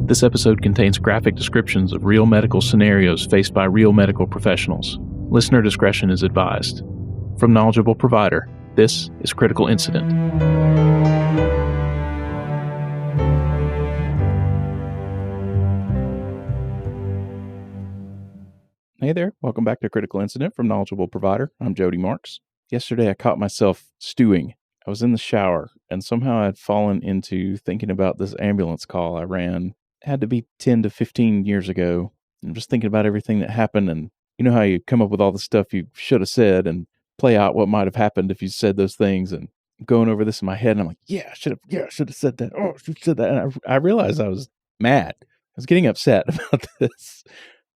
This episode contains graphic descriptions of real medical scenarios faced by real medical professionals. Listener discretion is advised. From Knowledgeable Provider, this is Critical Incident. Hey there, welcome back to Critical Incident from Knowledgeable Provider. I'm Jody Marks. Yesterday I caught myself stewing. I was in the shower and somehow I'd fallen into thinking about this ambulance call I ran. It had to be 10 to 15 years ago. I'm just thinking about everything that happened, and you know how you come up with all the stuff you should have said and play out what might have happened if you said those things, and I'm going over this in my head and I'm like, I should have said that. Oh, I should have said that. And I realized I was mad. I was getting upset about this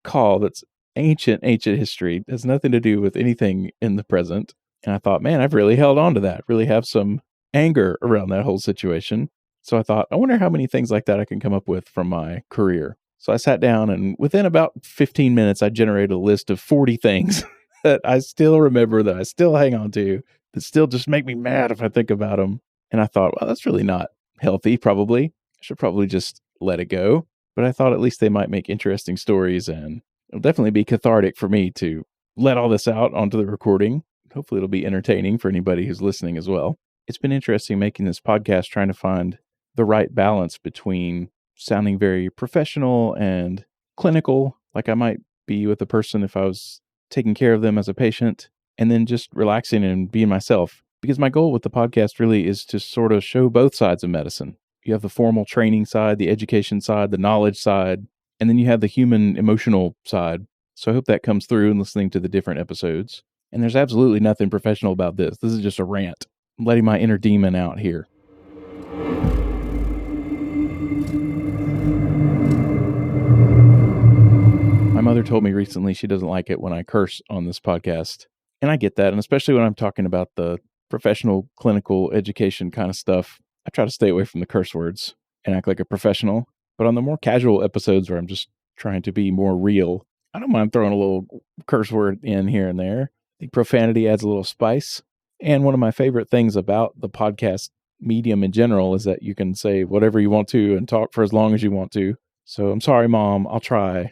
call that's ancient history. It has nothing to do with anything in the present. And I thought, man, I've really held on to that, really have some anger around that whole situation. So I thought, I wonder how many things like that I can come up with from my career. So I sat down, and within about 15 minutes, I generated a list of 40 things that I still remember, that I still hang on to, that still just make me mad if I think about them. And I thought, well, that's really not healthy, probably. I should probably just let it go. But I thought at least they might make interesting stories, and it'll definitely be cathartic for me to let all this out onto the recording. Hopefully it'll be entertaining for anybody who's listening as well. It's been interesting making this podcast, trying to find the right balance between sounding very professional and clinical, like I might be with a person if I was taking care of them as a patient, and then just relaxing and being myself. Because my goal with the podcast really is to sort of show both sides of medicine. You have the formal training side, the education side, the knowledge side, and then you have the human emotional side. So I hope that comes through in listening to the different episodes. And there's absolutely nothing professional about this. This is just a rant. I'm letting my inner demon out here. My mother told me recently she doesn't like it when I curse on this podcast. And I get that. And especially when I'm talking about the professional, clinical education kind of stuff, I try to stay away from the curse words and act like a professional. But on the more casual episodes where I'm just trying to be more real, I don't mind throwing a little curse word in here and there. I think profanity adds a little spice. And one of my favorite things about the podcast medium in general is that you can say whatever you want to and talk for as long as you want to. So I'm sorry, Mom, I'll try.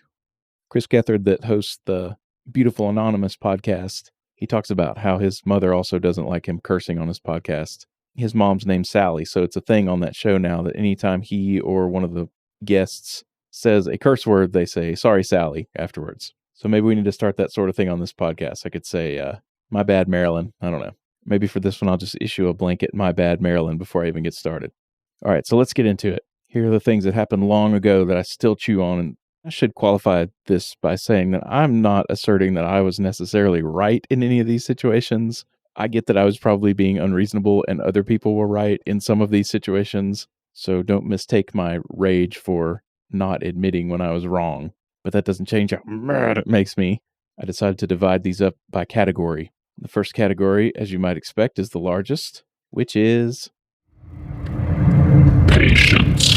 Chris Gethard, that hosts the Beautiful Anonymous podcast, he talks about how his mother also doesn't like him cursing on his podcast. His mom's name's Sally, so it's a thing on that show now that anytime he or one of the guests says a curse word, they say, sorry, Sally, afterwards. So maybe we need to start that sort of thing on this podcast. I could say, my bad, Marilyn. I don't know. Maybe for this one, I'll just issue a blanket, my bad, Marilyn, before I even get started. All right, so let's get into it. Here are the things that happened long ago that I still chew on, and I should qualify this by saying that I'm not asserting that I was necessarily right in any of these situations. I get that I was probably being unreasonable and other people were right in some of these situations, so don't mistake my rage for not admitting when I was wrong. But that doesn't change how mad it makes me. I decided to divide these up by category. The first category, as you might expect, is the largest, which is patience.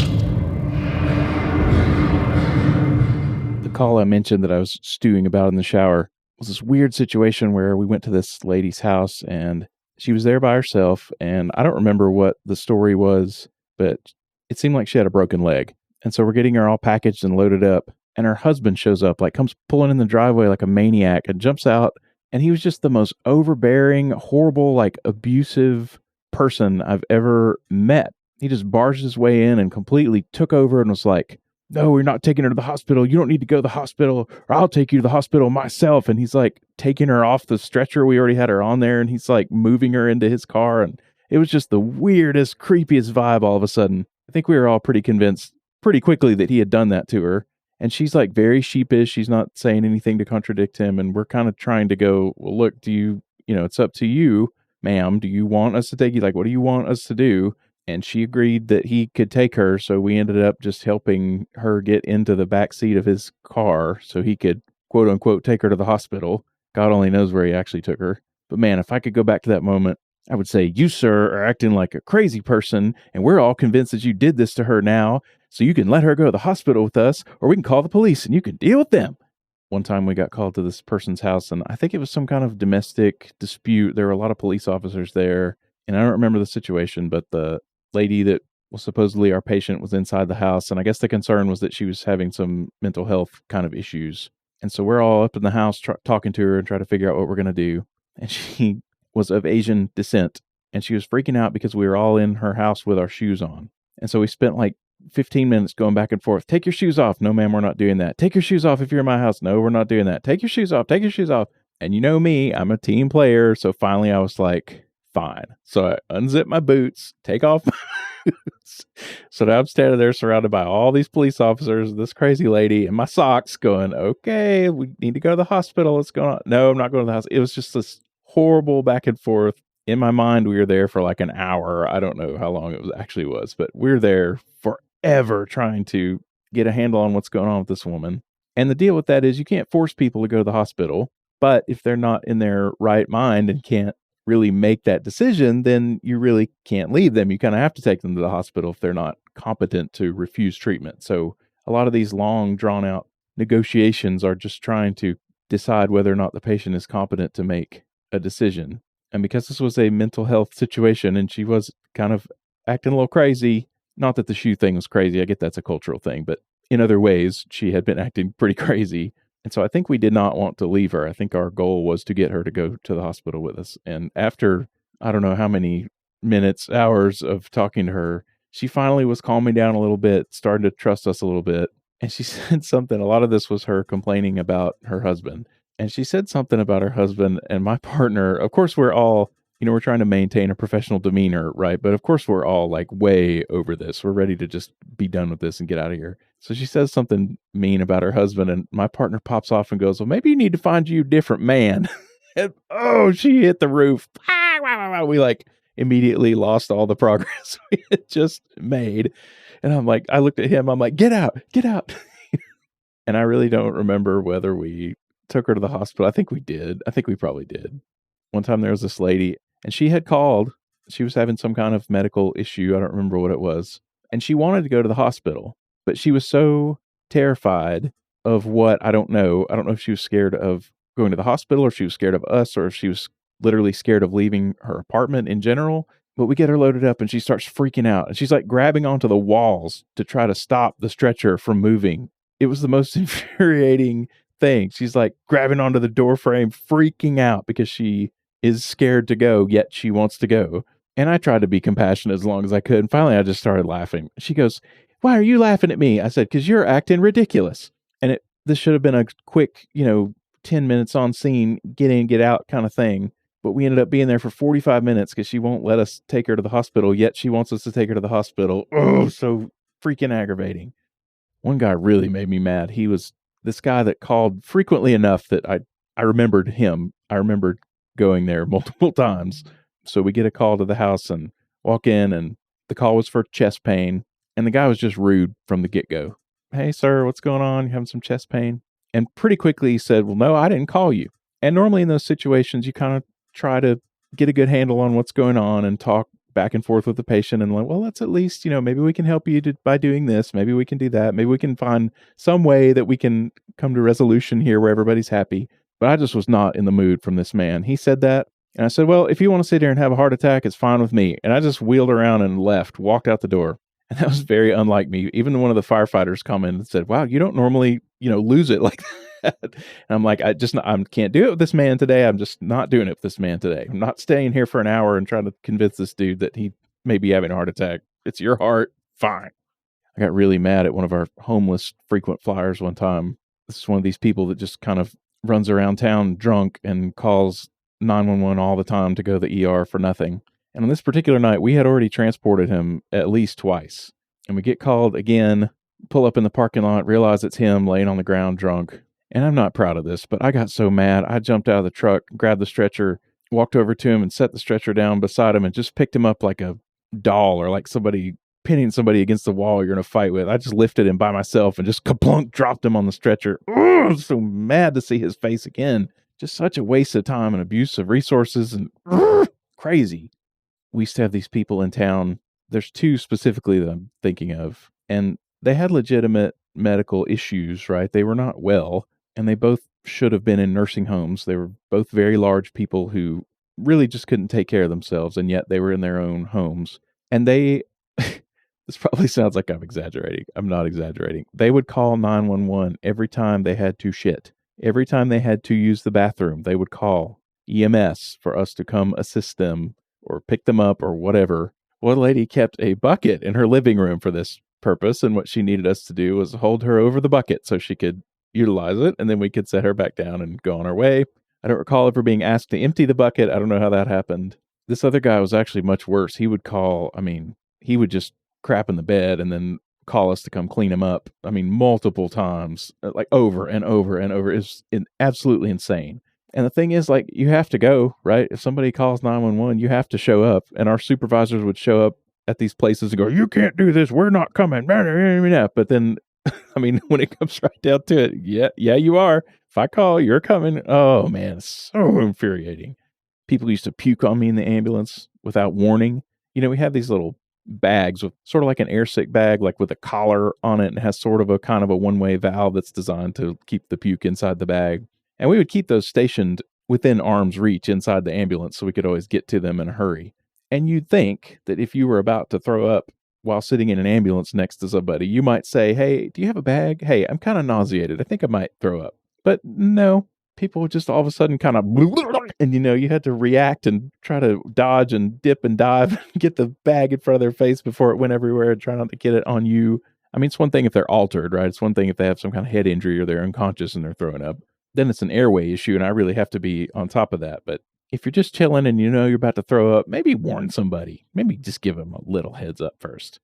The call I mentioned that I was stewing about in the shower was this weird situation where we went to this lady's house and she was there by herself, and I don't remember what the story was, but it seemed like she had a broken leg. And so we're getting her all packaged and loaded up, and her husband shows up, like comes pulling in the driveway like a maniac and jumps out, and he was just the most overbearing, horrible, like abusive person I've ever met. He just barged his way in and completely took over and was like, no, we're not taking her to the hospital. You don't need to go to the hospital, or I'll take you to the hospital myself. And he's like taking her off the stretcher. We already had her on there, and he's like moving her into his car. And it was just the weirdest, creepiest vibe all of a sudden. I think we were all pretty convinced pretty quickly that he had done that to her. And she's like very sheepish. She's not saying anything to contradict him. And we're kind of trying to go, well, look, it's up to you, ma'am. Do you want us to take you? Like, what do you want us to do? And she agreed that he could take her, so we ended up just helping her get into the back seat of his car so he could, quote unquote, take her to the hospital. God only knows where he actually took her. But man, if I could go back to that moment, I would say, you, sir, are acting like a crazy person, and we're all convinced that you did this to her now, so you can let her go to the hospital with us, or we can call the police and you can deal with them. One time we got called to this person's house, and I think it was some kind of domestic dispute. There were a lot of police officers there, and I don't remember the situation, but the lady that Well, supposedly our patient was inside the house, and I guess the concern was that she was having some mental health kind of issues. And so we're all up in the house talking to her and trying to figure out what we're going to do. And she was of Asian descent, and she was freaking out because we were all in her house with our shoes on. And so we spent like 15 minutes going back and forth. Take your shoes off. No, ma'am, we're not doing that. Take your shoes off if you're in my house. No, we're not doing that. Take your shoes off. Take your shoes off. And you know me, I'm a team player. So finally I was like, fine. So I unzip my boots, take off my boots. So now I'm standing there surrounded by all these police officers, this crazy lady, and my socks going, okay, we need to go to the hospital. What's going on? No, I'm not going to the hospital. It was just this horrible back and forth. In my mind, we were there for like an hour. I don't know how long it was actually was, but we're there forever trying to get a handle on what's going on with this woman. And the deal with that is you can't force people to go to the hospital, but if they're not in their right mind and can't really make that decision, then you really can't leave them. You kind of have to take them to the hospital if they're not competent to refuse treatment. So a lot of these long drawn out negotiations are just trying to decide whether or not the patient is competent to make a decision. And because this was a mental health situation and she was kind of acting a little crazy, not that the shoe thing was crazy, I get that's a cultural thing, but in other ways, she had been acting pretty crazy. And so I think we did not want to leave her. I think our goal was to get her to go to the hospital with us. And after, I don't know how many minutes, hours of talking to her, she finally was calming down a little bit, starting to trust us a little bit. And she said something, a lot of this was her complaining about her husband. And she said something about her husband and my partner. Of course, we're all, we're trying to maintain a professional demeanor, right? But of course, we're all like way over this. We're ready to just be done with this and get out of here. So she says something mean about her husband, and my partner pops off and goes, well, maybe you need to find you a different man. And oh, she hit the roof. We like immediately lost all the progress we had just made. And I'm like, I looked at him, I'm like, get out, get out. And I really don't remember whether we took her to the hospital. I think we did. I think we probably did. One time there was this lady, and she had called. She was having some kind of medical issue. I don't remember what it was. And she wanted to go to the hospital, but she was so terrified of what, I don't know. I don't know if she was scared of going to the hospital, or if she was scared of us, or if she was literally scared of leaving her apartment in general. But we get her loaded up and she starts freaking out. And she's like grabbing onto the walls to try to stop the stretcher from moving. It was the most infuriating thing. She's like grabbing onto the door frame, freaking out because she is scared to go, yet she wants to go. And I tried to be compassionate as long as I could. And finally, I just started laughing. She goes, why are you laughing at me? I said, because you're acting ridiculous. And this should have been a quick, 10 minutes on scene, get in, get out kind of thing. But we ended up being there for 45 minutes because she won't let us take her to the hospital, yet she wants us to take her to the hospital. Oh, so freaking aggravating. One guy really made me mad. He was this guy that called frequently enough that I remembered him. I remembered going there multiple times. So we get a call to the house and walk in, and the call was for chest pain. And the guy was just rude from the get-go. Hey, sir, what's going on? You having some chest pain? And pretty quickly he said, well, no, I didn't call you. And normally in those situations, you kind of try to get a good handle on what's going on and talk back and forth with the patient and like, well, let's at least, maybe we can help you by doing this. Maybe we can do that. Maybe we can find some way that we can come to resolution here where everybody's happy. But I just was not in the mood from this man. He said that. And I said, well, if you want to sit here and have a heart attack, it's fine with me. And I just wheeled around and left, walked out the door. And that was very unlike me. Even one of the firefighters commented and said, wow, you don't normally, lose it like that. And I'm like, I can't do it with this man today. I'm just not doing it with this man today. I'm not staying here for an hour and trying to convince this dude that he may be having a heart attack. It's your heart. Fine. I got really mad at one of our homeless frequent flyers one time. This is one of these people that just kind of runs around town drunk and calls 911 all the time to go to the ER for nothing. And on this particular night, we had already transported him at least twice. And we get called again, pull up in the parking lot, realize it's him laying on the ground drunk. And I'm not proud of this, but I got so mad. I jumped out of the truck, grabbed the stretcher, walked over to him and set the stretcher down beside him and just picked him up like a doll or like somebody pinning somebody against the wall you're in a fight with. I just lifted him by myself and just kaplunk dropped him on the stretcher. I was so mad to see his face again. Just such a waste of time and abuse of resources and crazy. We used to have these people in town. There's two specifically that I'm thinking of, and they had legitimate medical issues, right? They were not well, and they both should have been in nursing homes. They were both very large people who really just couldn't take care of themselves, and yet they were in their own homes. And they This probably sounds like I'm exaggerating. I'm not exaggerating. They would call 911 every time they had to shit. Every time they had to use the bathroom, they would call EMS for us to come assist them or pick them up or whatever. One lady kept a bucket in her living room for this purpose, and what she needed us to do was hold her over the bucket so she could utilize it, and then we could set her back down and go on our way. I don't recall ever being asked to empty the bucket. I don't know how that happened. This other guy was actually much worse. He would call, he would just crap in the bed and then call us to come clean him up. Multiple times, like over and over and over. It's absolutely insane. And the thing is, like, you have to go, right? If somebody calls 911, you have to show up. And our supervisors would show up at these places and go, "You can't do this. We're not coming." But then, when it comes right down to it, yeah, you are. If I call, you're coming. Oh, man, it's so infuriating. People used to puke on me in the ambulance without warning. We have these little bags with sort of like an air sick bag, like with a collar on it, and has sort of a kind of a one-way valve that's designed to keep the puke inside the bag. And we would keep those stationed within arm's reach inside the ambulance so we could always get to them in a hurry. And you'd think that if you were about to throw up while sitting in an ambulance next to somebody, you might say, "Hey, do you have a bag? Hey, I'm kind of nauseated. I think I might throw up." But no, people would just all of a sudden kind of, and you had to react and try to dodge and dip and dive and get the bag in front of their face before it went everywhere and try not to get it on you. It's one thing if they're altered, right? It's one thing if they have some kind of head injury or they're unconscious and they're throwing up. Then it's an airway issue, and I really have to be on top of that. But if you're just chilling and you're about to throw up, maybe warn somebody. Maybe just give them a little heads up first.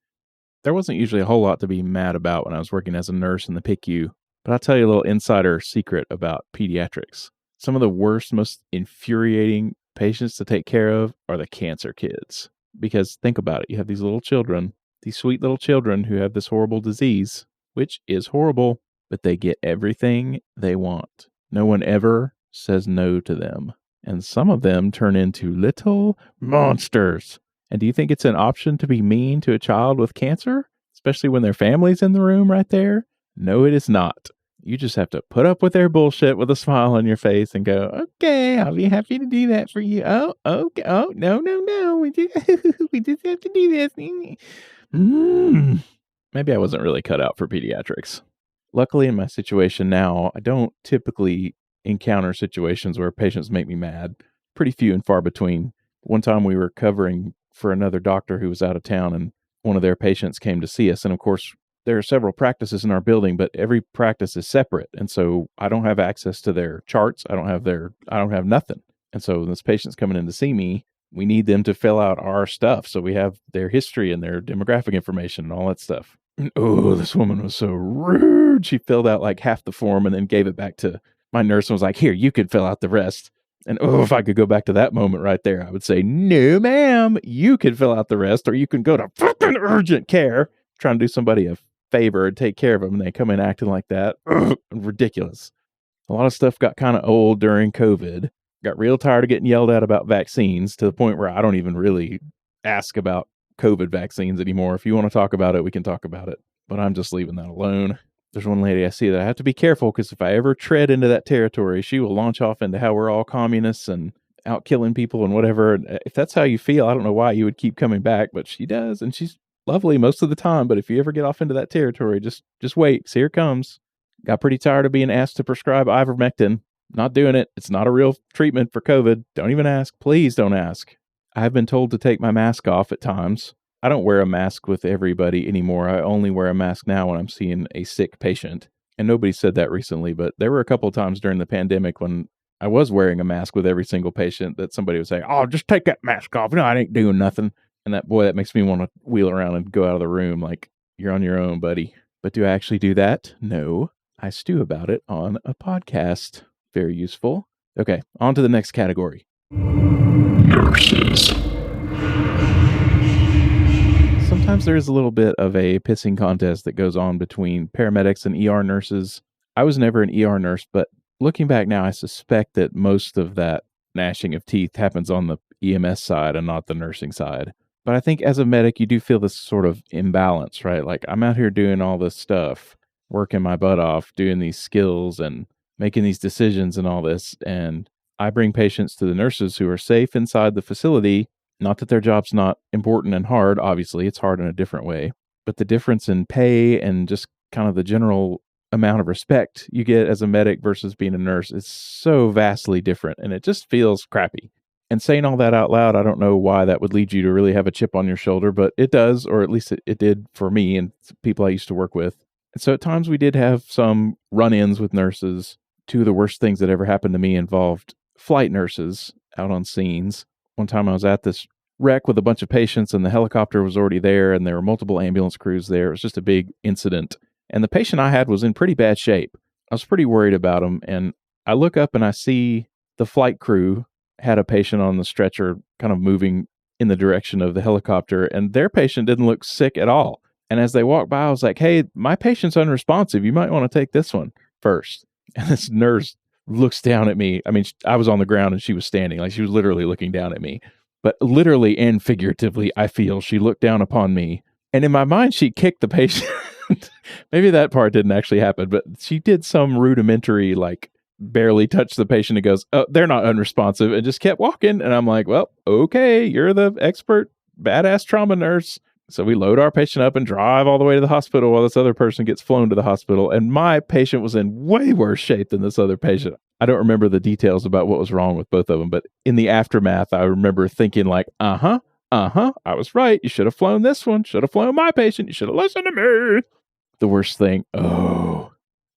There wasn't usually a whole lot to be mad about when I was working as a nurse in the PICU, but I'll tell you a little insider secret about pediatrics. Some of the worst, most infuriating patients to take care of are the cancer kids. Because think about it, you have these little children, these sweet little children who have this horrible disease, which is horrible, but they get everything they want. No one ever says no to them. And some of them turn into little monsters. And do you think it's an option to be mean to a child with cancer, especially when their family's in the room right there? No, it is not. You just have to put up with their bullshit with a smile on your face and go, "Okay, I'll be happy to do that for you. Oh, okay. Oh, no. We just, we just have to do this." Maybe I wasn't really cut out for pediatrics. Luckily, in my situation now, I don't typically encounter situations where patients make me mad. Pretty few and far between. One time we were covering for another doctor who was out of town, and one of their patients came to see us. And of course, there are several practices in our building, but every practice is separate. And so I don't have access to their charts. I don't have nothing. And so this patient's coming in to see me. We need them to fill out our stuff. So we have their history and their demographic information and all that stuff. And, oh, this woman was so rude. She filled out like half the form and then gave it back to my nurse and was like, "Here, you can fill out the rest." And if I could go back to that moment right there, I would say, "No, ma'am, you can fill out the rest, or you can go to fucking urgent care." Trying to do somebody a favor and take care of them, and they come in acting like that. Ridiculous. A lot of stuff got kind of old during COVID. Got real tired of getting yelled at about vaccines to the point where I don't even really ask about COVID vaccines anymore. If you want to talk about it, we can talk about it, but I'm just leaving that alone. There's one lady I see that I have to be careful because if I ever tread into that territory, she will launch off into how we're all communists and out killing people and whatever. And if that's how you feel, I don't know why you would keep coming back, but she does, and she's lovely most of the time. But if you ever get off into that territory, just wait. 'Cause here it comes. Got pretty tired of being asked to prescribe ivermectin. Not doing it. It's not a real treatment for COVID. Don't even ask. Please don't ask. I have been told to take my mask off at times. I don't wear a mask with everybody anymore. I only wear a mask now when I'm seeing a sick patient. And nobody said that recently, but there were a couple of times during the pandemic when I was wearing a mask with every single patient that somebody would say, "Oh, just take that mask off. No, I ain't doing nothing." And that makes me want to wheel around and go out of the room like, "You're on your own, buddy." But do I actually do that? No. I stew about it on a podcast. Very useful. Okay, on to the next category. Nurses. Sometimes there is a little bit of a pissing contest that goes on between paramedics and ER nurses. I was never an ER nurse, but looking back now, I suspect that most of that gnashing of teeth happens on the EMS side and not the nursing side. But I think as a medic, you do feel this sort of imbalance, right? Like, I'm out here doing all this stuff, working my butt off, doing these skills and making these decisions and all this. And I bring patients to the nurses who are safe inside the facility. Not that their job's not important and hard. Obviously, it's hard in a different way. but the difference in pay and just kind of the general amount of respect you get as a medic versus being a nurse is so vastly different, and it just feels crappy. And saying all that out loud, I don't know why that would lead you to really have a chip on your shoulder, but it does, or at least it did for me and people I used to work with. And so at times we did have some run-ins with nurses. Two of the worst things that ever happened to me involved flight nurses out on scenes. One time I was at this wreck with a bunch of patients, and the helicopter was already there, and there were multiple ambulance crews there. It was just a big incident. And the patient I had was in pretty bad shape. I was pretty worried about him, and I look up and I see the flight crew had a patient on the stretcher kind of moving in the direction of the helicopter, and their patient didn't look sick at all. And as they walked by, I was like, hey, my patient's unresponsive. You might want to take this one first. And this nurse looks down at me. I mean, I was on the ground and she was standing. Like, she was literally looking down at me. But literally and figuratively, I feel she looked down upon me. And in my mind, she kicked the patient. Maybe that part didn't actually happen, but she did some rudimentary, like, barely touched the patient and goes, oh, they're not unresponsive, and just kept walking. And I'm like, well, okay, you're the expert badass trauma nurse. So we load our patient up and drive all the way to the hospital while this other person gets flown to the hospital. And my patient was in way worse shape than this other patient. I don't remember the details about what was wrong with both of them, but in the aftermath, I remember thinking like, I was right. You should have flown this one. Should have flown my patient. You should have listened to me. The worst thing. Oh,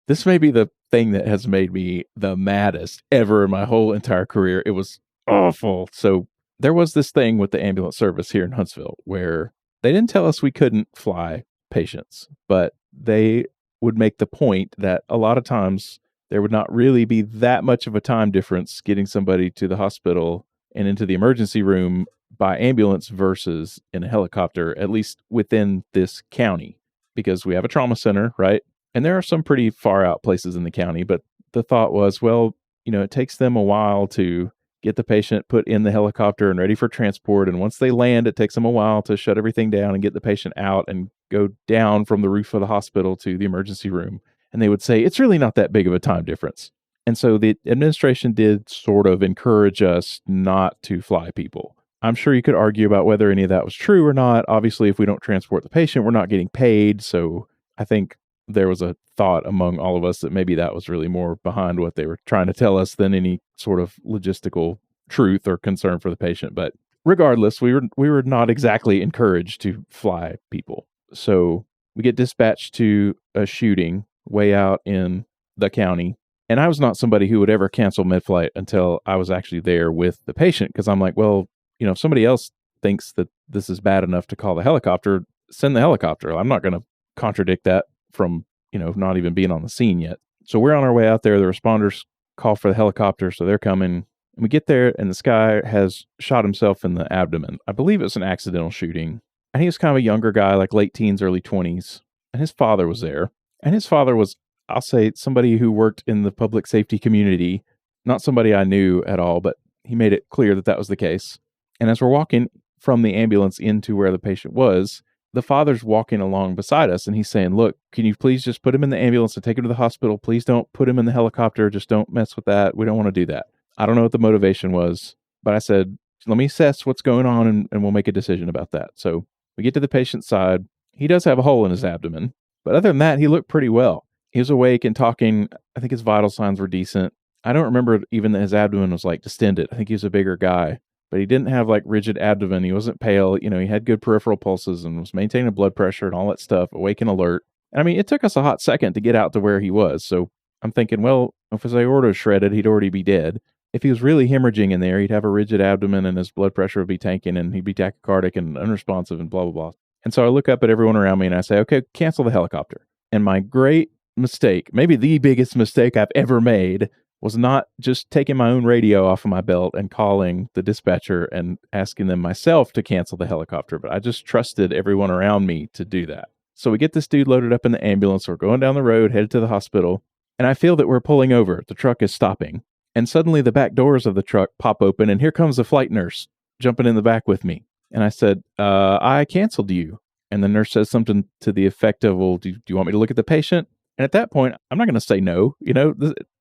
this may be the thing that has made me the maddest ever in my whole entire career. It was awful. So there was this thing with the ambulance service here in Huntsville where they didn't tell us we couldn't fly patients, but they would make the point that a lot of times there would not really be that much of a time difference getting somebody to the hospital and into the emergency room by ambulance versus in a helicopter, at least within this county, because we have a trauma center, right? And there are some pretty far out places in the county, but the thought was, well, it takes them a while to get the patient put in the helicopter and ready for transport. And once they land, it takes them a while to shut everything down and get the patient out and go down from the roof of the hospital to the emergency room. And they would say, it's really not that big of a time difference. And so the administration did sort of encourage us not to fly people. I'm sure you could argue about whether any of that was true or not. Obviously, if we don't transport the patient, we're not getting paid. So I think there was a thought among all of us that maybe that was really more behind what they were trying to tell us than any sort of logistical truth or concern for the patient. But regardless, we were not exactly encouraged to fly people. So we get dispatched to a shooting way out in the county. And I was not somebody who would ever cancel mid-flight until I was actually there with the patient, because I'm like, well, if somebody else thinks that this is bad enough to call the helicopter, send the helicopter. I'm not going to contradict that from, not even being on the scene yet. So we're on our way out there. The responders call for the helicopter, so they're coming. And we get there, and this guy has shot himself in the abdomen. I believe it was an accidental shooting. And he was kind of a younger guy, like late teens, early 20s. And his father was there. And his father was, I'll say, somebody who worked in the public safety community. Not somebody I knew at all, but he made it clear that that was the case. And as we're walking from the ambulance into where the patient was, the father's walking along beside us, and he's saying, look, can you please just put him in the ambulance and take him to the hospital? Please don't put him in the helicopter. Just don't mess with that. We don't want to do that. I don't know what the motivation was, but I said, let me assess what's going on, and we'll make a decision about that. So we get to the patient's side. He does have a hole in his abdomen, but other than that, he looked pretty well. He was awake and talking. I think his vital signs were decent. I don't remember even that his abdomen was like distended. I think he was a bigger guy. But he didn't have like rigid abdomen. He wasn't pale. He had good peripheral pulses and was maintaining blood pressure and all that stuff, awake and alert. And I mean, it took us a hot second to get out to where he was. So I'm thinking, well, if his aorta was shredded, he'd already be dead. If he was really hemorrhaging in there, he'd have a rigid abdomen and his blood pressure would be tanking and he'd be tachycardic and unresponsive and blah, blah, blah. And so I look up at everyone around me and I say, okay, cancel the helicopter. And my great mistake, maybe the biggest mistake I've ever made, was not just taking my own radio off of my belt and calling the dispatcher and asking them myself to cancel the helicopter, but I just trusted everyone around me to do that. So we get this dude loaded up in the ambulance. We're going down the road, headed to the hospital, and I feel that we're pulling over. The truck is stopping, and suddenly the back doors of the truck pop open, and here comes the flight nurse jumping in the back with me. And I said, I canceled you. And the nurse says something to the effect of, well, do you want me to look at the patient? And at that point, I'm not going to say no.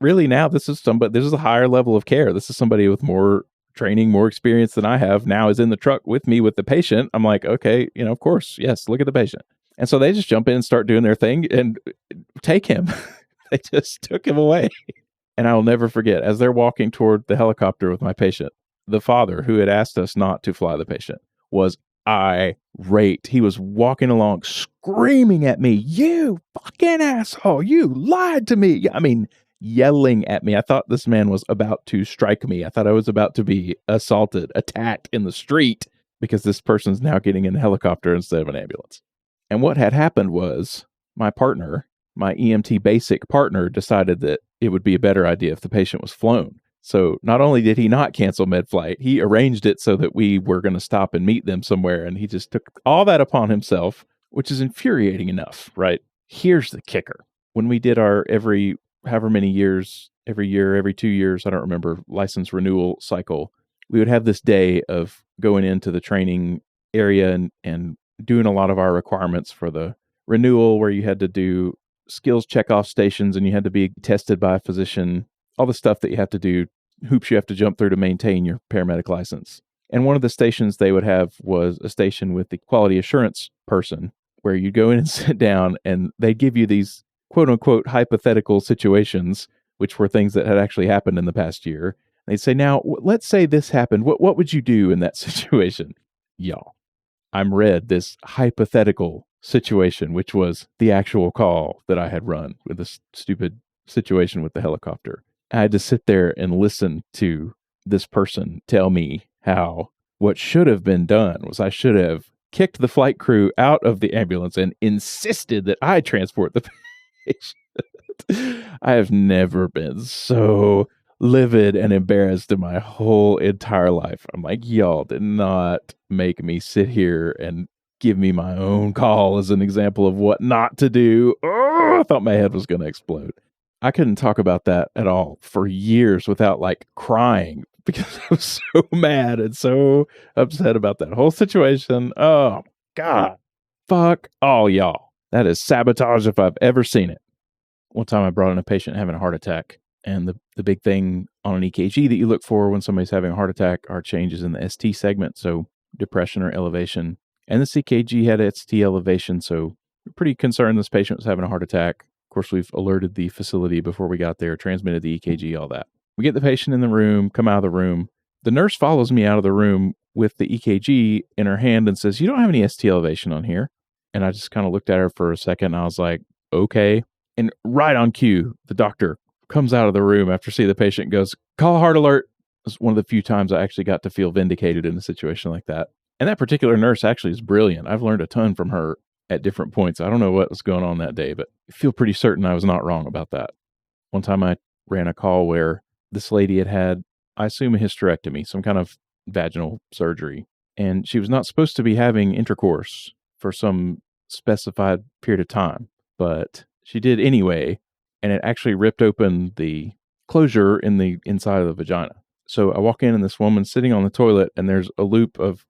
Really now, this is a higher level of care. This is somebody with more training, more experience than I have now is in the truck with me with the patient. I'm like, okay, of course, yes, look at the patient. And so they just jump in and start doing their thing and take him. They just took him away. And I will never forget, as they're walking toward the helicopter with my patient, the father who had asked us not to fly the patient was irate. He was walking along screaming at me, "You fucking asshole, you lied to me." I mean, yelling at me. I thought this man was about to strike me. I thought I was about to be assaulted, attacked in the street because this person's now getting in a helicopter instead of an ambulance. And what had happened was my partner, my EMT basic partner, decided that it would be a better idea if the patient was flown. So not only did he not cancel med flight, he arranged it so that we were going to stop and meet them somewhere. And he just took all that upon himself, which is infuriating enough, right? Here's the kicker. When we did our every 2 years, I don't remember, license renewal cycle, we would have this day of going into the training area and doing a lot of our requirements for the renewal, where you had to do skills checkoff stations and you had to be tested by a physician, all the stuff that you have to do, hoops you have to jump through to maintain your paramedic license. And one of the stations they would have was a station with the quality assurance person, where you go in and sit down and they give you these quote unquote hypothetical situations, which were things that had actually happened in the past year. They'd say, now, let's say this happened. What would you do in that situation? Y'all, I'm read this hypothetical situation, which was the actual call that I had run with this stupid situation with the helicopter. I had to sit there and listen to this person tell me how what should have been done was I should have kicked the flight crew out of the ambulance and insisted that I transport the patient. I have never been so livid and embarrassed in my whole entire life. I'm like, y'all did not make me sit here and give me my own call as an example of what not to do. Oh, I thought my head was going to explode. I couldn't talk about that at all for years without like crying because I was so mad and so upset about that whole situation. Oh, God. Fuck all y'all. That is sabotage if I've ever seen it. One time I brought in a patient having a heart attack, and the big thing on an EKG that you look for when somebody's having a heart attack are changes in the ST segment, so depression or elevation. And the CKG had ST elevation, so we're pretty concerned this patient was having a heart attack. Of course, we've alerted the facility before we got there, transmitted the EKG, all that. We get the patient in the room, come out of the room. The nurse follows me out of the room with the EKG in her hand and says, "You don't have any ST elevation on here." And I just kind of looked at her for a second, and I was like, okay. And right on cue, the doctor comes out of the room after seeing the patient and goes, "Call heart alert." It was one of the few times I actually got to feel vindicated in a situation like that. And that particular nurse actually is brilliant. I've learned a ton from her at different points. I don't know what was going on that day, but I feel pretty certain I was not wrong about that. One time I ran a call where this lady had, I assume, a hysterectomy, some kind of vaginal surgery. And she was not supposed to be having intercourse for some specified period of time, but she did anyway, and it actually ripped open the closure in the inside of the vagina. So I walk in and this woman's sitting on the toilet and there's a loop of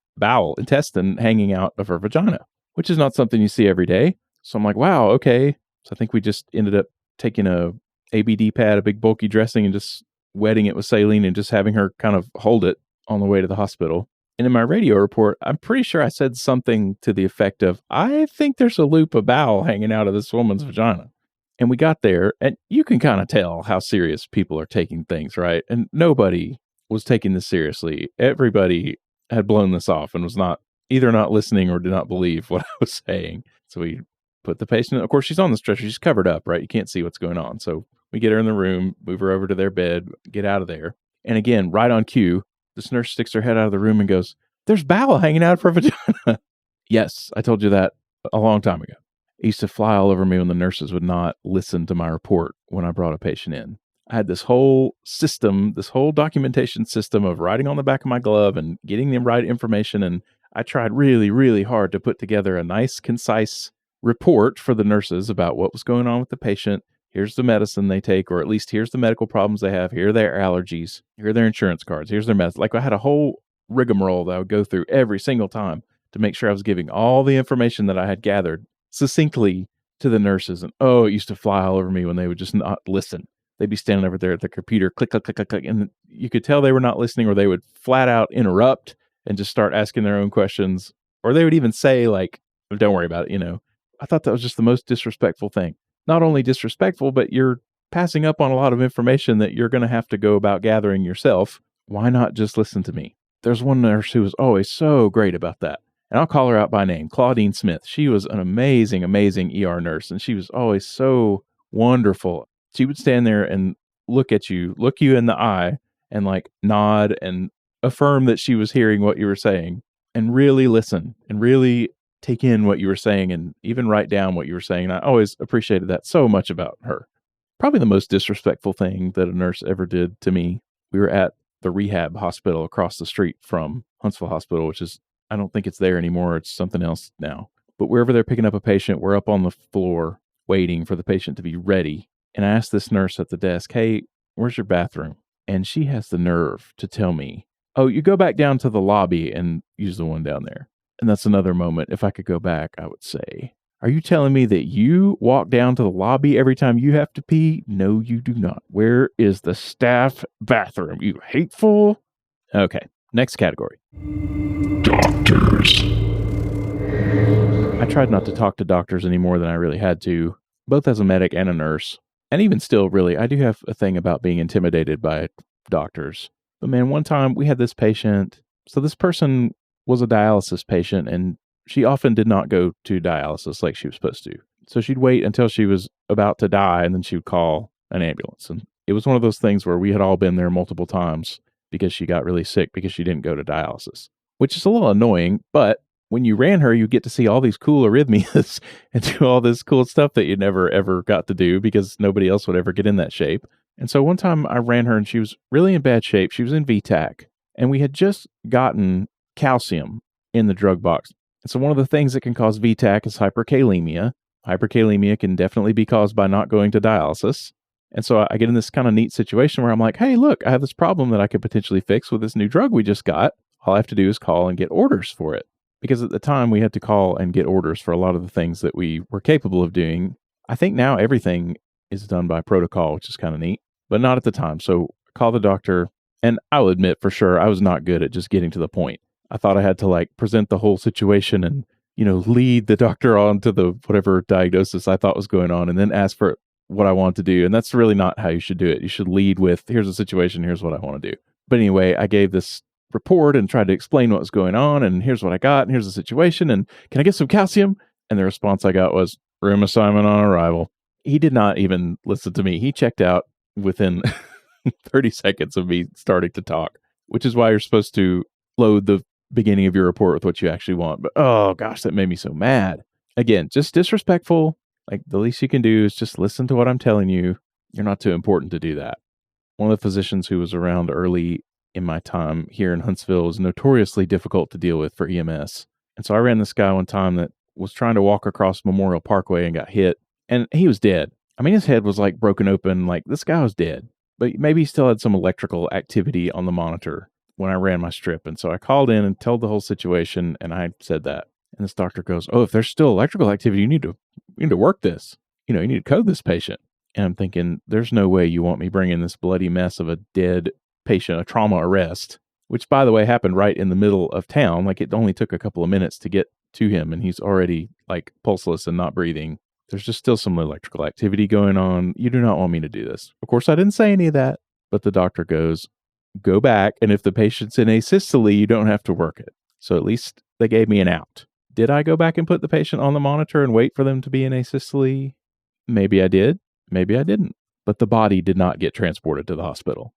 intestine hanging out of her vagina, which is not something you see every day. So I'm like, wow, okay. So I think we just ended up taking a ABD pad, a big bulky dressing, and just wetting it with saline and just having her kind of hold it on the way to the hospital. And in my radio report, I'm pretty sure I said something to the effect of, "I think there's a loop of bowel hanging out of this woman's vagina." And we got there, and you can kind of tell how serious people are taking things, right? And nobody was taking this seriously. Everybody had blown this off and was either not listening or did not believe what I was saying. So we put the patient, of course, she's on the stretcher. She's covered up, right? You can't see what's going on. So we get her in the room, move her over to their bed, get out of there. And again, right on cue, this nurse sticks her head out of the room and goes, "There's bowel hanging out of her vagina." Yes, I told you that a long time ago. It used to fly all over me when the nurses would not listen to my report when I brought a patient in. I had this whole system, this whole documentation system of writing on the back of my glove and getting the right information. And I tried really, really hard to put together a nice, concise report for the nurses about what was going on with the patient. Here's the medicine they take, or at least here's the medical problems they have. Here are their allergies. Here are their insurance cards. Here's their medicine. Like I had a whole rigmarole that I would go through every single time to make sure I was giving all the information that I had gathered succinctly to the nurses. And oh, it used to fly all over me when they would just not listen. They'd be standing over there at the computer, click, click, click, click, click. And you could tell they were not listening, or they would flat out interrupt and just start asking their own questions. Or they would even say like, "Don't worry about it, I thought that was just the most disrespectful thing. Not only disrespectful, but you're passing up on a lot of information that you're going to have to go about gathering yourself. Why not just listen to me? There's one nurse who was always so great about that. And I'll call her out by name, Claudine Smith. She was an amazing, amazing ER nurse, and she was always so wonderful. She would stand there and look you in the eye, and like nod and affirm that she was hearing what you were saying, and really listen and really take in what you were saying and even write down what you were saying. And I always appreciated that so much about her. Probably the most disrespectful thing that a nurse ever did to me. We were at the rehab hospital across the street from Huntsville Hospital, which is, I don't think it's there anymore. It's something else now. But wherever they're picking up a patient, we're up on the floor waiting for the patient to be ready. And I asked this nurse at the desk, hey, where's your bathroom? And she has the nerve to tell me, oh, you go back down to the lobby and use the one down there. And that's another moment. If I could go back, I would say, are you telling me that you walk down to the lobby every time you have to pee? No, you do not. Where is the staff bathroom? You hateful. Okay, next category. Doctors. I tried not to talk to doctors any more than I really had to, both as a medic and a nurse. And even still, really, I do have a thing about being intimidated by doctors. But man, one time we had this patient. So this person was a dialysis patient, and she often did not go to dialysis like she was supposed to. So she'd wait until she was about to die, and then she would call an ambulance. And it was one of those things where we had all been there multiple times because she got really sick because she didn't go to dialysis, which is a little annoying. But when you ran her, you get to see all these cool arrhythmias and do all this cool stuff that you never, ever got to do because nobody else would ever get in that shape. And so one time I ran her and she was really in bad shape. She was in VTAC, and we had just gotten calcium in the drug box. And so one of the things that can cause VTAC is hyperkalemia. Hyperkalemia can definitely be caused by not going to dialysis. And so I get in this kind of neat situation where I'm like, hey, look, I have this problem that I could potentially fix with this new drug we just got. All I have to do is call and get orders for it. Because at the time we had to call and get orders for a lot of the things that we were capable of doing. I think now everything is done by protocol, which is kind of neat, but not at the time. So I call the doctor, and I'll admit for sure I was not good at just getting to the point. I thought I had to like present the whole situation and, lead the doctor on to the whatever diagnosis I thought was going on and then ask for what I want to do. And that's really not how you should do it. You should lead with, here's the situation, here's what I want to do. But anyway, I gave this report and tried to explain what was going on, and here's what I got, and here's the situation, and can I get some calcium? And the response I got was, room assignment on arrival. He did not even listen to me. He checked out within 30 seconds of me starting to talk, which is why you're supposed to load the beginning of your report with what you actually want. But oh gosh, that made me so mad. Again, just disrespectful. Like, the least you can do is just listen to what I'm telling you. You're not too important to do that. One of the physicians who was around early in my time here in Huntsville is notoriously difficult to deal with for EMS. And so I ran this guy one time that was trying to walk across Memorial Parkway and got hit, and he was dead. I mean, his head was like broken open, like this guy was dead, but maybe he still had some electrical activity on the monitor when I ran my strip. And so I called in and told the whole situation, and I said that. And this doctor goes, oh, if there's still electrical activity, you need to work this. You need to code this patient. And I'm thinking, there's no way you want me bringing this bloody mess of a dead patient, a trauma arrest, which by the way happened right in the middle of town. Like, it only took a couple of minutes to get to him, and he's already like pulseless and not breathing. There's just still some electrical activity going on. You do not want me to do this. Of course, I didn't say any of that, but the doctor goes, go back, and if the patient's in asystole, you don't have to work it. So at least they gave me an out. Did I go back and put the patient on the monitor and wait for them to be in asystole? Maybe I did. Maybe I didn't. But the body did not get transported to the hospital.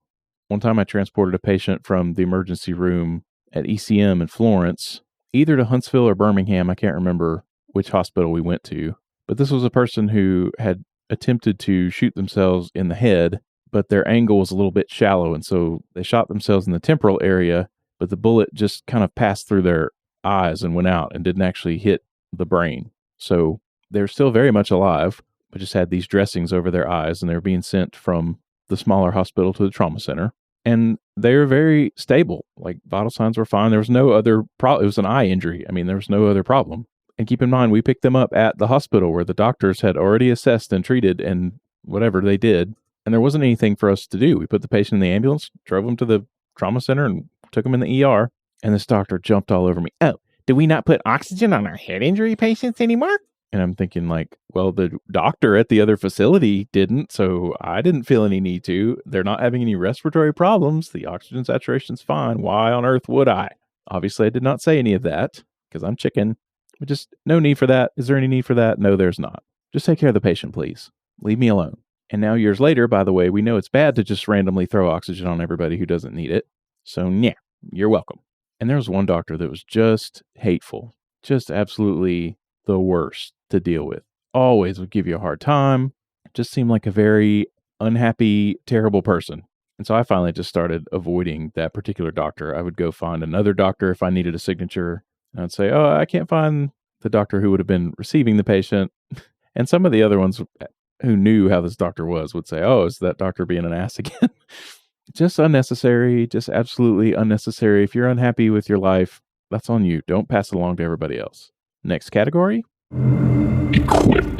One time I transported a patient from the emergency room at ECM in Florence, either to Huntsville or Birmingham. I can't remember which hospital we went to. But this was a person who had attempted to shoot themselves in the head, but their angle was a little bit shallow. And so they shot themselves in the temporal area, but the bullet just kind of passed through their eyes and went out and didn't actually hit the brain. So they're still very much alive, but just had these dressings over their eyes, and they were being sent from the smaller hospital to the trauma center. And they're very stable. Like, vital signs were fine. There was no other problem. It was an eye injury. I mean, there was no other problem. And keep in mind, we picked them up at the hospital where the doctors had already assessed and treated and whatever they did. And there wasn't anything for us to do. We put the patient in the ambulance, drove him to the trauma center, and took him in the ER. And this doctor jumped all over me. Oh, do we not put oxygen on our head injury patients anymore? And I'm thinking like, well, the doctor at the other facility didn't, so I didn't feel any need to. They're not having any respiratory problems. The oxygen saturation's fine. Why on earth would I? Obviously, I did not say any of that because I'm chicken. But just no need for that. Is there any need for that? No, there's not. Just take care of the patient, please. Leave me alone. And now years later, by the way, we know it's bad to just randomly throw oxygen on everybody who doesn't need it. So yeah, you're welcome. And there was one doctor that was just hateful, just absolutely the worst to deal with. Always would give you a hard time. Just seemed like a very unhappy, terrible person. And so I finally just started avoiding that particular doctor. I would go find another doctor if I needed a signature. And I'd say, oh, I can't find the doctor who would have been receiving the patient. And some of the other ones who knew how this doctor was would say, oh, is that doctor being an ass again? Just unnecessary, just absolutely unnecessary. If you're unhappy with your life, that's on you. Don't pass it along to everybody else. Next category. Equipment.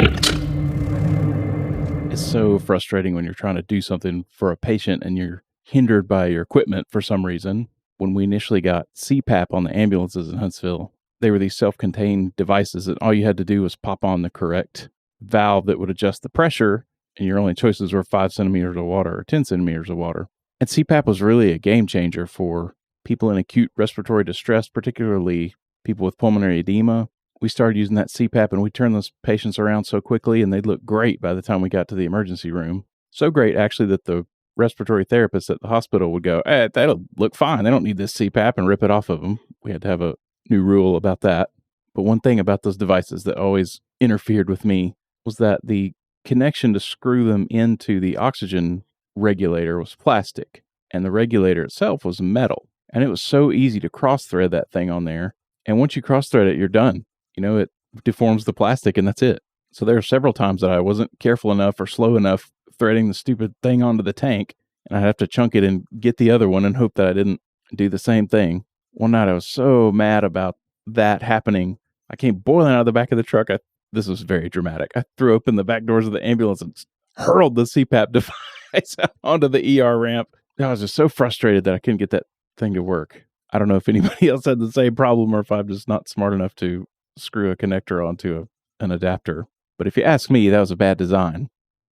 It's so frustrating when you're trying to do something for a patient and you're hindered by your equipment for some reason. When we initially got CPAP on the ambulances in Huntsville, they were these self-contained devices that all you had to do was pop on the correct valve that would adjust the pressure, and your only choices were 5 centimeters of water or 10 centimeters of water. And CPAP was really a game changer for people in acute respiratory distress, particularly people with pulmonary edema. We started using that CPAP and we turned those patients around so quickly and they'd look great by the time we got to the emergency room. So great, actually, that the respiratory therapists at the hospital would go, hey, that'll look fine. They don't need this CPAP, and rip it off of them. We had to have a new rule about that. But one thing about those devices that always interfered with me was that the connection to screw them into the oxygen regulator was plastic, and the regulator itself was metal. And it was so easy to cross-thread that thing on there. And once you cross-thread it, you're done. It deforms the plastic, and that's it. So there were several times that I wasn't careful enough or slow enough threading the stupid thing onto the tank, and I'd have to chunk it and get the other one and hope that I didn't do the same thing. One night I was so mad about that happening. I came boiling out of the back of the truck. This was very dramatic. I threw open the back doors of the ambulance and hurled the CPAP device out onto the ER ramp. I was just so frustrated that I couldn't get that thing to work. I don't know if anybody else had the same problem or if I'm just not smart enough to screw a connector onto an adapter. But if you ask me, that was a bad design.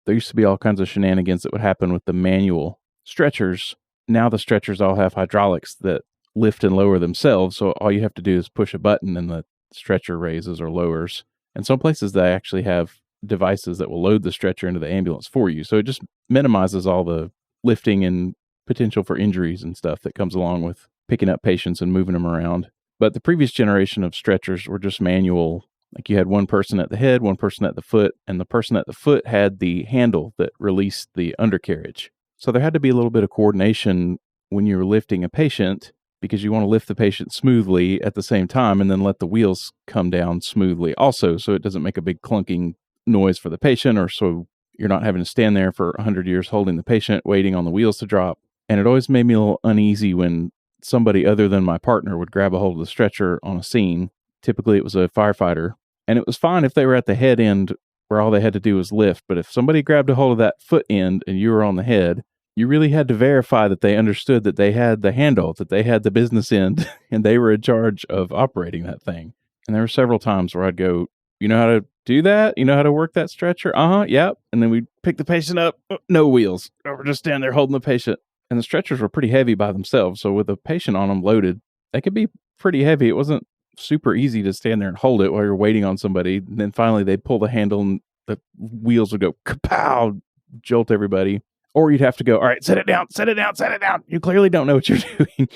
There used to be all kinds of shenanigans that would happen with the manual stretchers. Now the stretchers all have hydraulics that lift and lower themselves. So all you have to do is push a button and the stretcher raises or lowers. And some places they actually have devices that will load the stretcher into the ambulance for you. So it just minimizes all the lifting and potential for injuries and stuff that comes along with picking up patients and moving them around. But the previous generation of stretchers were just manual. Like you had one person at the head, one person at the foot, and the person at the foot had the handle that released the undercarriage. So there had to be a little bit of coordination when you were lifting a patient, because you want to lift the patient smoothly at the same time and then let the wheels come down smoothly also, so it doesn't make a big clunking noise for the patient, or so you're not having to stand there for 100 years holding the patient, waiting on the wheels to drop. And it always made me a little uneasy when somebody other than my partner would grab a hold of the stretcher on a scene. Typically it was a firefighter. And it was fine if they were at the head end where all they had to do was lift. But if somebody grabbed a hold of that foot end and you were on the head, you really had to verify that they understood that they had the handle, that they had the business end, and they were in charge of operating that thing. And there were several times where I'd go, you know how to do that? You know how to work that stretcher? Yep. And then we'd pick the patient up, no wheels. We're just standing there holding the patient. And the stretchers were pretty heavy by themselves. So with a patient on them loaded, they could be pretty heavy. It wasn't super easy to stand there and hold it while you're waiting on somebody. And then finally they'd pull the handle and the wheels would go kapow, jolt everybody. Or you'd have to go, all right, set it down, set it down, set it down. You clearly don't know what you're doing.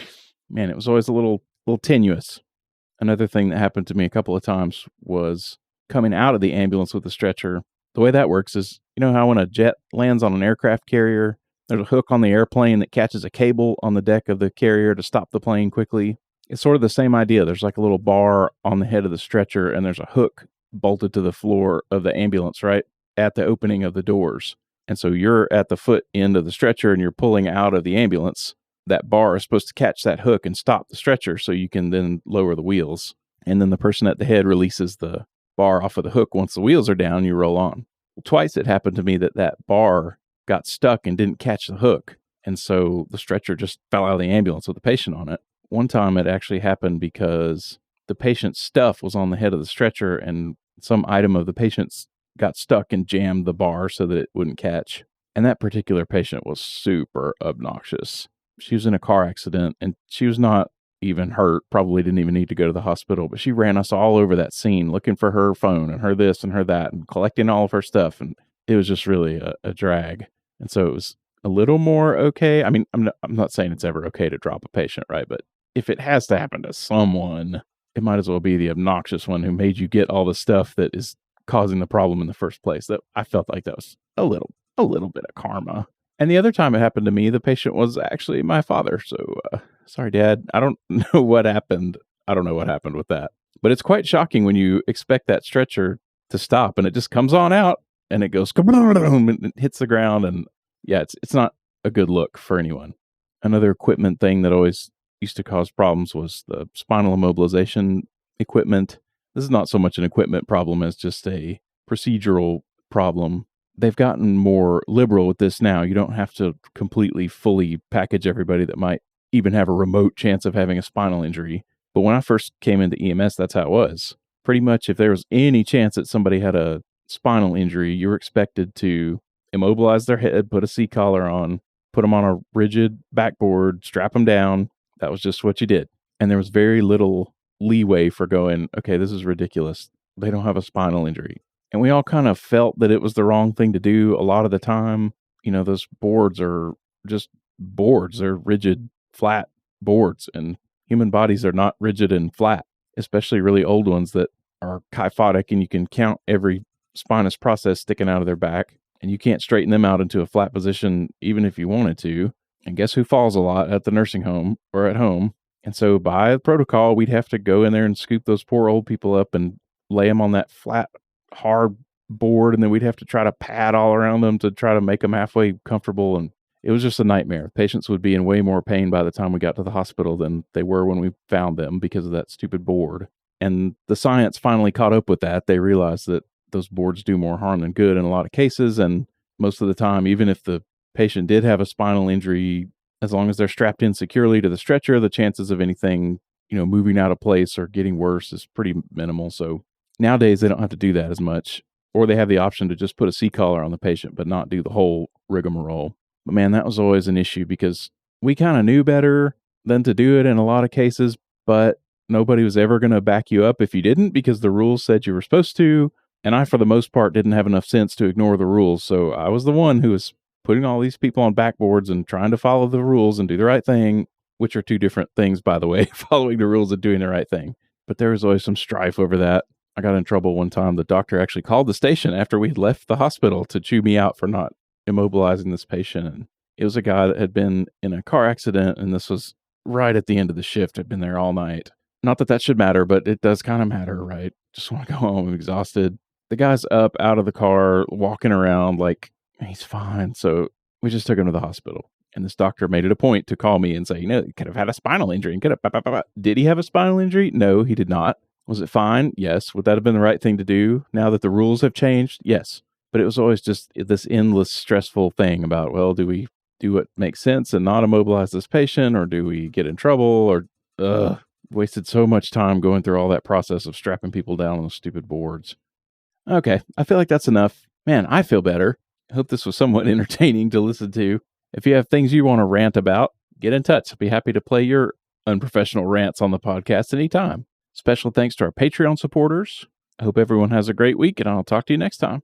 Man, it was always a little tenuous. Another thing that happened to me a couple of times was coming out of the ambulance with the stretcher. The way that works is, you know how when a jet lands on an aircraft carrier, there's a hook on the airplane that catches a cable on the deck of the carrier to stop the plane quickly. It's sort of the same idea. There's like a little bar on the head of the stretcher, and there's a hook bolted to the floor of the ambulance right at the opening of the doors. And so you're at the foot end of the stretcher and you're pulling out of the ambulance. That bar is supposed to catch that hook and stop the stretcher so you can then lower the wheels. And then the person at the head releases the bar off of the hook. Once the wheels are down, you roll on. Well, twice it happened to me that bar got stuck and didn't catch the hook. And so the stretcher just fell out of the ambulance with the patient on it. One time it actually happened because the patient's stuff was on the head of the stretcher, and some item of the patient's got stuck and jammed the bar so that it wouldn't catch. And that particular patient was super obnoxious. She was in a car accident and she was not even hurt, probably didn't even need to go to the hospital, but she ran us all over that scene looking for her phone and her this and her that and collecting all of her stuff. And it was just really a drag. And so it was a little more okay. I mean, I'm not saying it's ever okay to drop a patient, right? But if it has to happen to someone, it might as well be the obnoxious one who made you get all the stuff that is causing the problem in the first place. That I felt like that was a little bit of karma. And the other time it happened to me, the patient was actually my father. So sorry, Dad. I don't know what happened. I don't know what happened with that. But it's quite shocking when you expect that stretcher to stop and it just comes on out and it goes and it hits the ground. And yeah, it's not a good look for anyone. Another equipment thing that always used to cause problems was the spinal immobilization equipment. This is not so much an equipment problem as just a procedural problem. They've gotten more liberal with this now. You don't have to completely fully package everybody that might even have a remote chance of having a spinal injury. But when I first came into EMS, that's how it was. Pretty much if there was any chance that somebody had a spinal injury, you were expected to immobilize their head, put a C-collar on, put them on a rigid backboard, strap them down. That was just what you did. And there was very little leeway for going, okay, this is ridiculous. They don't have a spinal injury. And we all kind of felt that it was the wrong thing to do a lot of the time. You know, those boards are just boards. They're rigid, flat boards. And human bodies are not rigid and flat, especially really old ones that are kyphotic and you can count every spinous process sticking out of their back. And you can't straighten them out into a flat position even if you wanted to. And guess who falls a lot at the nursing home or at home? And so by protocol, we'd have to go in there and scoop those poor old people up and lay them on that flat, hard board. And then we'd have to try to pad all around them to try to make them halfway comfortable. And it was just a nightmare. Patients would be in way more pain by the time we got to the hospital than they were when we found them because of that stupid board. And the science finally caught up with that. They realized that those boards do more harm than good in a lot of cases. And most of the time, even if the patient did have a spinal injury, as long as they're strapped in securely to the stretcher, the chances of anything, moving out of place or getting worse is pretty minimal. So nowadays they don't have to do that as much, or they have the option to just put a C-collar on the patient, but not do the whole rigmarole. But man, that was always an issue because we kind of knew better than to do it in a lot of cases, but nobody was ever going to back you up if you didn't because the rules said you were supposed to. And I, for the most part, didn't have enough sense to ignore the rules. So I was the one who was putting all these people on backboards and trying to follow the rules and do the right thing, which are two different things, by the way, following the rules and doing the right thing. But there was always some strife over that. I got in trouble one time. The doctor actually called the station after we had left the hospital to chew me out for not immobilizing this patient. And it was a guy that had been in a car accident, and this was right at the end of the shift. I'd been there all night. Not that that should matter, but it does kind of matter, right? Just want to go home. I'm exhausted. The guy's up out of the car, walking around like he's fine. So we just took him to the hospital. And this doctor made it a point to call me and say, he could have had a spinal injury. And Did he have a spinal injury? No, he did not. Was it fine? Yes. Would that have been the right thing to do now that the rules have changed? Yes. But it was always just this endless stressful thing about, well, do we do what makes sense and not immobilize this patient, or do we get in trouble? Or wasted so much time going through all that process of strapping people down on those stupid boards. Okay, I feel like that's enough. Man, I feel better. I hope this was somewhat entertaining to listen to. If you have things you want to rant about, get in touch. I'll be happy to play your unprofessional rants on the podcast anytime. Special thanks to our Patreon supporters. I hope everyone has a great week, and I'll talk to you next time.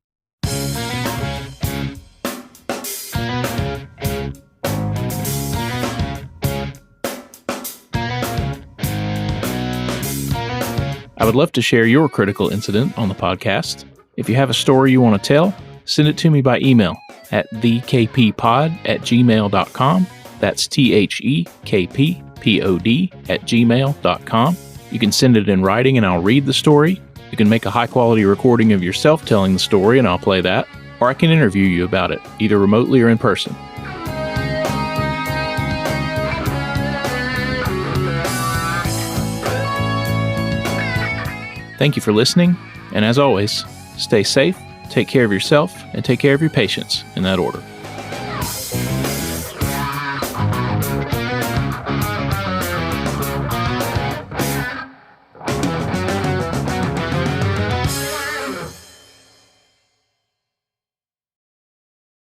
I would love to share your critical incident on the podcast. If you have a story you want to tell, send it to me by email at thekppod@gmail.com. That's thekppod@gmail.com. You can send it in writing and I'll read the story. You can make a high-quality recording of yourself telling the story and I'll play that. Or I can interview you about it, either remotely or in person. Thank you for listening, and as always, stay safe, take care of yourself, and take care of your patients in that order.